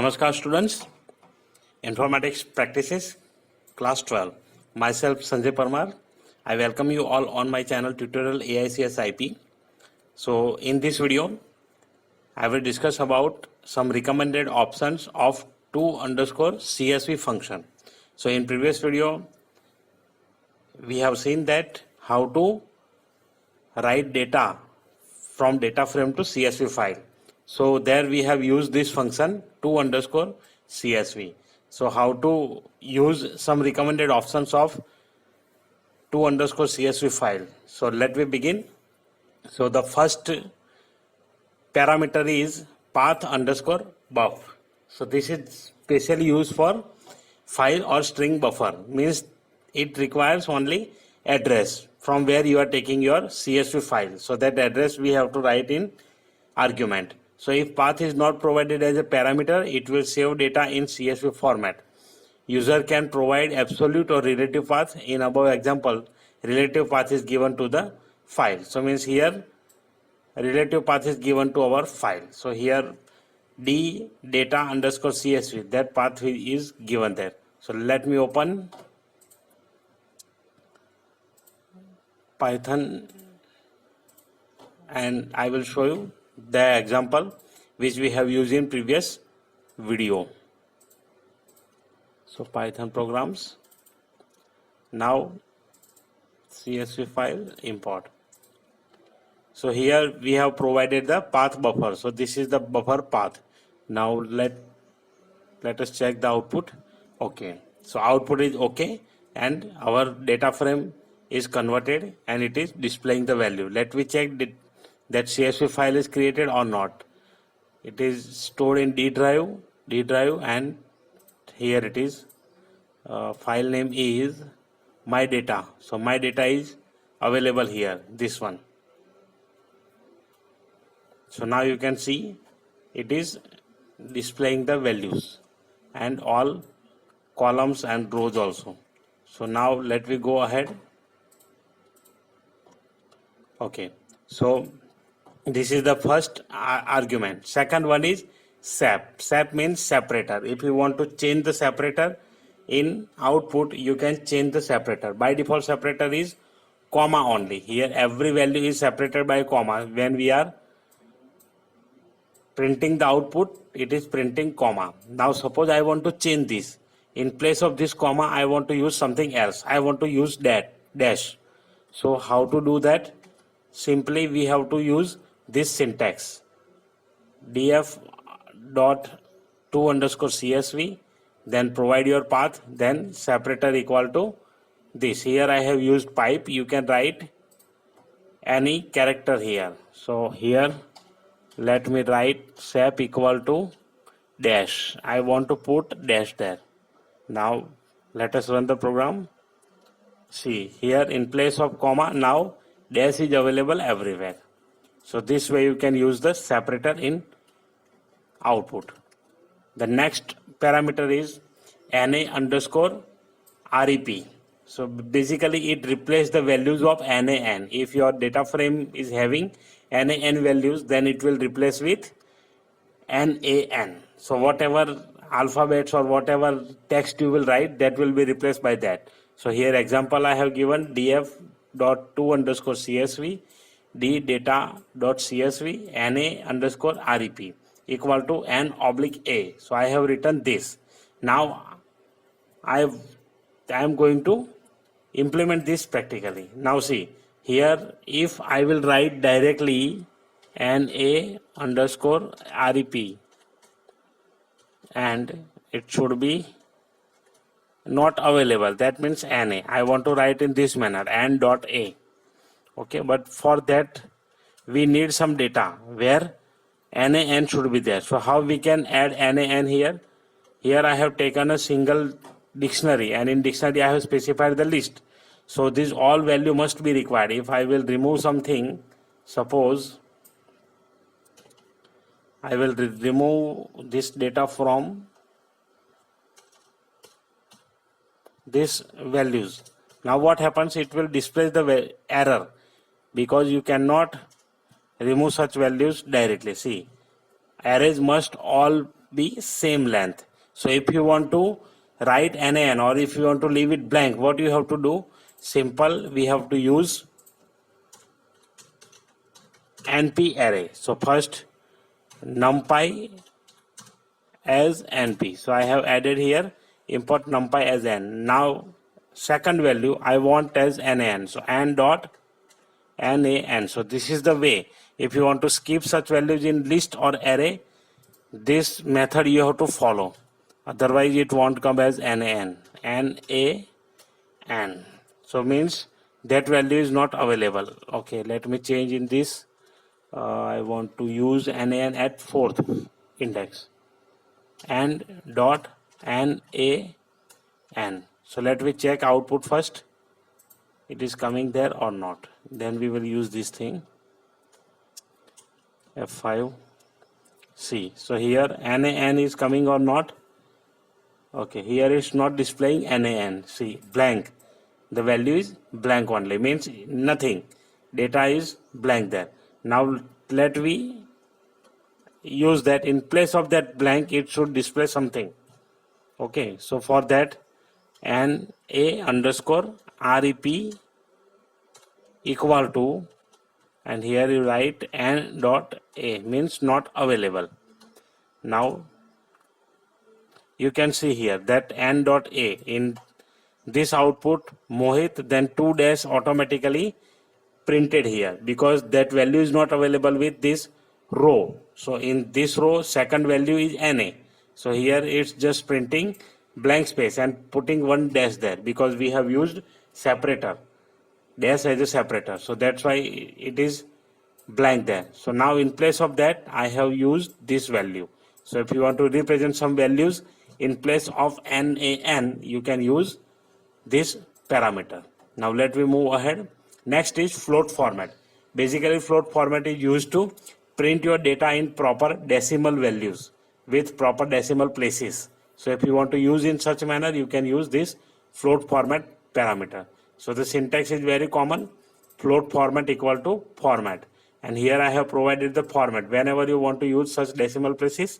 Namaskar students, Informatics Practices, Class 12. Myself Sanjay Parmar. I welcome you all on my channel tutorial AICS IP. So in this video, I will discuss about some recommended options of to_CSV function. So in previous video, we have seen that how to write data from data frame to CSV file. So there we have used this function to_CSV. So how to use some recommended options of to_CSV file. So let me begin. So the first parameter is path_buff. So this is specially used for file or string buffer, means it requires only address from where you are taking your CSV file. So that address we have to write in argument. So if path is not provided as a parameter, it will save data in CSV format. User can provide absolute or relative path. In above example, relative path is given to the file. So means here relative path is given to our file. So here d data_CSV, that path is given there. So let me open Python and I will show you the example which we have used in previous video. So Python programs, now CSV file import. So here we have provided the path buffer. So this is the buffer path. Now let us check the output. Okay, so output is okay and our data frame is converted and it is displaying the value. Let me check that CSV file is created or not. It is stored in D drive, and here it is. File name is my data. So my data is available here, this one. So now you can see it is displaying the values and all columns and rows also. So now let me go ahead. Okay, so this is the first argument. Second one is sep. Sep means separator. If you want to change the separator in output, you can change the separator. By default separator is comma only. Here every value is separated by comma. When we are printing the output, it is printing comma. Now suppose I want to change this. In place of this comma, I want to use something else. I want to use that dash. So how to do that? Simply we have to use this syntax. df dot to_CSV, then provide your path, then separator equal to this. Here I have used pipe. You can write any character here. So here let me write sep equal to dash. I want to put dash there. Now let us run the program. See here in place of comma, now dash is available everywhere. So this way you can use the separator in output. The next parameter is NA_REP. So basically it replaces the values of NaN. If your data frame is having NaN values, then it will replace with NaN. So whatever alphabets or whatever text you will write, that will be replaced by that. So here example I have given df.to_CSV d data.csv NA_REP equal to N/A. So I have written this. Now I am going to implement this practically. Now see here, if I will write directly NA_REP and it should be not available, that means NA. I want to write in this manner N.A. Okay, but for that we need some data where NaN should be there. So how we can add NaN here? Here I have taken a single dictionary and in dictionary I have specified the list. So this all value must be required. If I will remove something, suppose I will remove this data from this values. Now what happens? It will display the error because you cannot remove such values directly. See, arrays must all be same length. So if you want to write NaN or if you want to leave it blank, what you have to do? Simple, we have to use NP array. So first numpy as NP. So I have added here import numpy as n. Now second value I want as NaN. So n dot NaN. So this is the way. If you want to skip such values in list or array, this method you have to follow. Otherwise it won't come as NaN. NaN. So means that value is not available. Okay, let me change in this. I want to use NaN at 4th index. And dot NaN. So let me check output first. It is coming there or not. Then we will use this thing. F5 C. So here NaN is coming or not. Okay, here it's not displaying NaN. See, blank. The value is blank only. Means nothing. Data is blank there. Now let we use that. In place of that blank, it should display something. Okay, so for that NA underscore REP equal to, and here you write N dot A, means not available. Now you can see here that N dot A in this output Mohit, then 2 dash automatically printed here because that value is not available with this row. So in this row second value is NA. So here it's just printing blank space and putting 1 dash there because we have used separator, dash as a separator. So that's why it is blank there. So now in place of that I have used this value. So if you want to represent some values in place of NaN, you can use this parameter. Now let me move ahead. Next is float format. Basically float format is used to print your data in proper decimal values with proper decimal places. So if you want to use in such manner, you can use this float format parameter. So the syntax is very common. Float format equal to format. And here I have provided the format. Whenever you want to use such decimal places,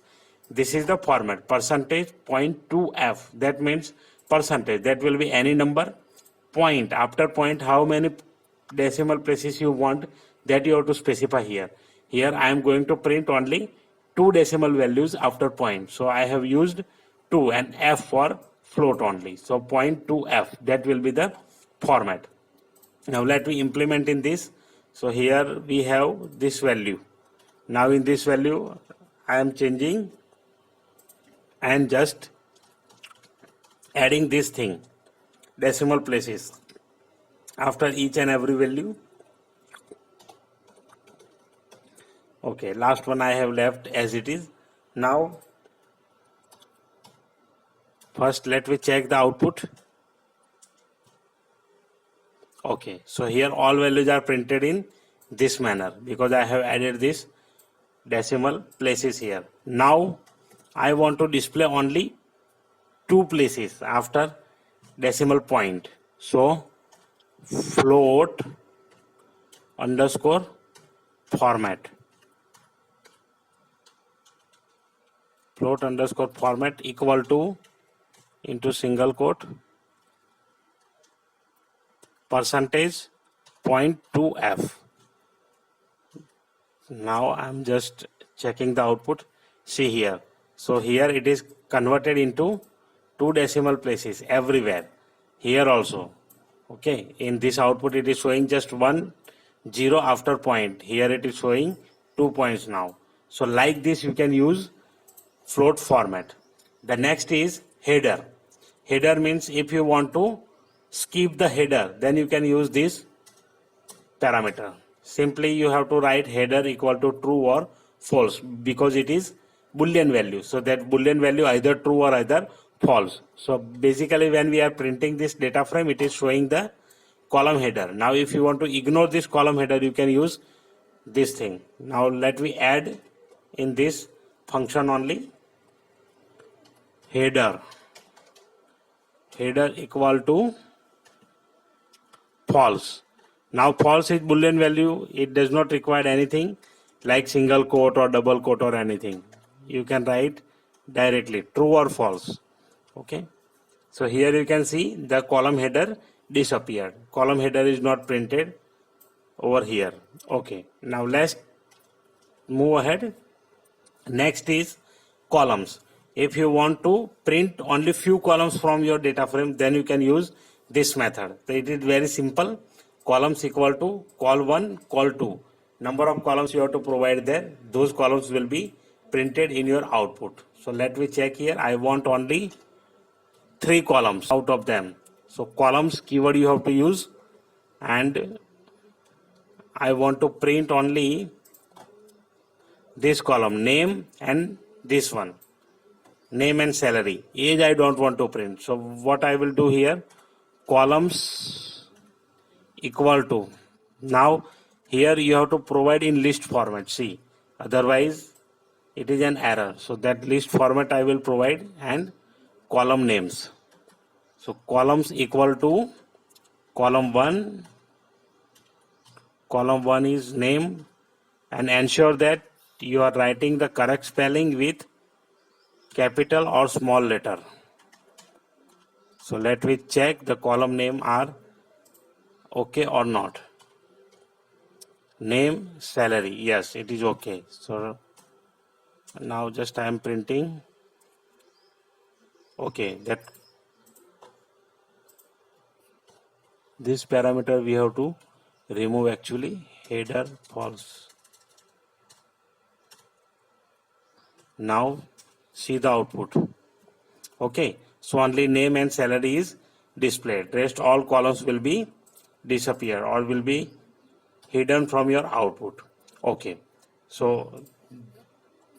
this is the format. Percentage .2f. That means percentage. That will be any number. Point. After point, how many decimal places you want, that you have to specify here. Here I am going to print only 2 decimal values after point. So I have used 2 and f for float only. So .2f. That will be the format. Now let me implement in this. So here we have this value. Now in this value I am changing and just adding this thing, decimal places after each and every value. Okay, last one I have left as it is. Now first let me check the output. Okay, so here all values are printed in this manner because I have added this decimal places here. Now I want to display only 2 places after decimal point. So float underscore format. Float underscore format equal to into single quote percentage .2f. Now I'm just checking the output. See here. So here it is converted into 2 decimal places everywhere. Here also. Okay. In this output it is showing just 1 0 after point. Here it is showing 2 points now. So like this you can use float format. The next is header. Header means if you want to skip the header, then you can use this parameter. Simply you have to write header equal to true or false because it is Boolean value. So that Boolean value either true or either false. So basically when we are printing this data frame, it is showing the column header. Now if you want to ignore this column header, you can use this thing. Now let me add in this function only header. Header equal to false. Now false is Boolean value. It does not require anything like single quote or double quote or anything. You can write directly, true or false. Okay, so here you can see the column header disappeared. Column header is not printed over here. Okay, now let's move ahead. Next is columns. If you want to print only few columns from your data frame, then you can use this method. So it is very simple. Columns equal to col1, col2. Number of columns you have to provide there. Those columns will be printed in your output. So let me check here. I want only 3 columns out of them. So columns keyword you have to use, and I want to print only this column, name, and this one, name and salary. Age I don't want to print. So what I will do here, columns equal to, now here you have to provide in list format. See, otherwise it is an error. So that list format I will provide, and column names. So columns equal to column 1. Column 1 is name, and ensure that you are writing the correct spelling with capital or small letter. So let me check the column name are okay or not. Name, salary, yes, it is okay. So now just I am printing. Okay, that this parameter we have to remove actually. Header false. Now see the output. Okay, so only name and salary is displayed. Rest all columns will be disappear or will be hidden from your output. Okay, so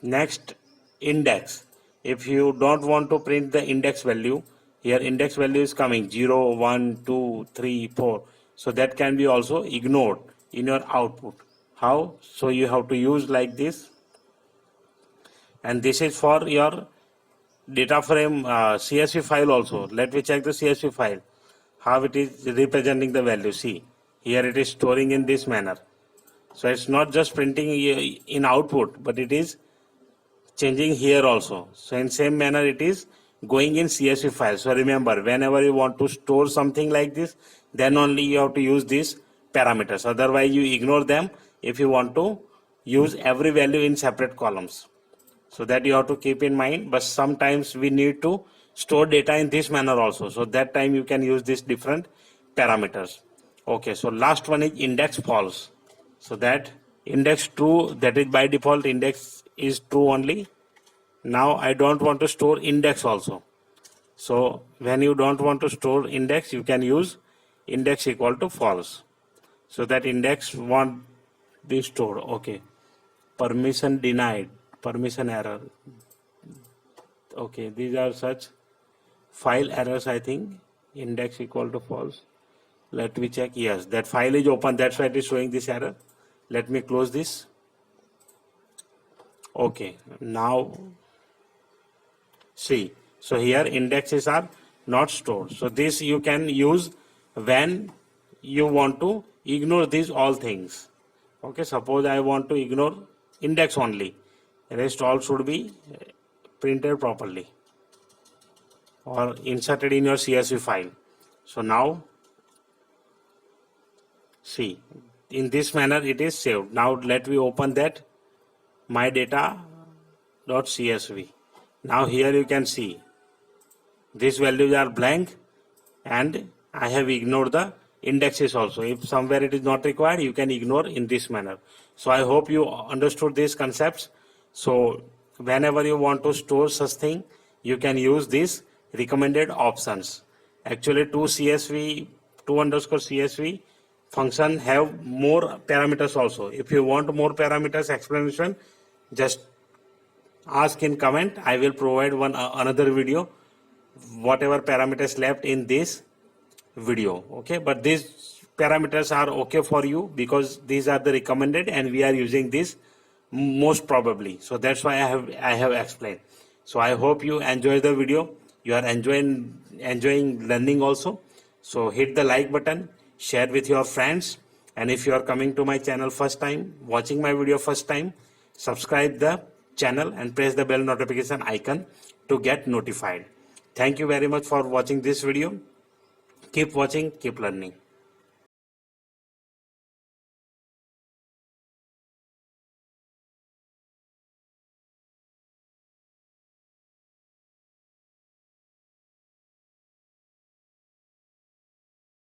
next, index. If you don't want to print the index value, here index value is coming 0, 1, 2, 3, 4. So that can be also ignored in your output. How? So you have to use like this. And this is for your data frame CSV file also. Let me check the CSV file, how it is representing the value. See, here it is storing in this manner. So it's not just printing in output, but it is changing here also. So in same manner it is going in CSV file. So remember, whenever you want to store something like this, then only you have to use these parameters. Otherwise you ignore them if you want to use every value in separate columns. So that you have to keep in mind, but sometimes we need to store data in this manner also. So that time you can use these different parameters. Okay, so last one is index false. So that index true, that is by default index is true only. Now I don't want to store index also. So when you don't want to store index, you can use index equal to false. So that index won't be stored. Okay, permission denied. Permission error. Okay, these are such file errors, I think. Index equal to false. Let me check. Yes, that file is open. That's why it is showing this error. Let me close this. Okay, now see. So here indexes are not stored. So this you can use when you want to ignore these all things. Okay, suppose I want to ignore index only. Rest all should be printed properly or inserted in your CSV file. So now see, in this manner it is saved. Now let me open that my data.csv. Now here you can see these values are blank and I have ignored the indexes also. If somewhere it is not required, you can ignore in this manner. So I hope you understood these concepts. So whenever you want to store such thing, you can use these recommended options. Actually 2_CSV function have more parameters also. If you want more parameters explanation, just ask in comment. I will provide another video, whatever parameters left in this video. Okay, but these parameters are okay for you because these are the recommended and we are using this most probably. So that's why I have explained. So I hope you enjoy the video. You are enjoying learning also. So hit the like button, share with your friends, and if you are coming to my channel first time, watching my video first time, subscribe the channel and press the bell notification icon to get notified. Thank you very much for watching this video. Keep watching, keep learning.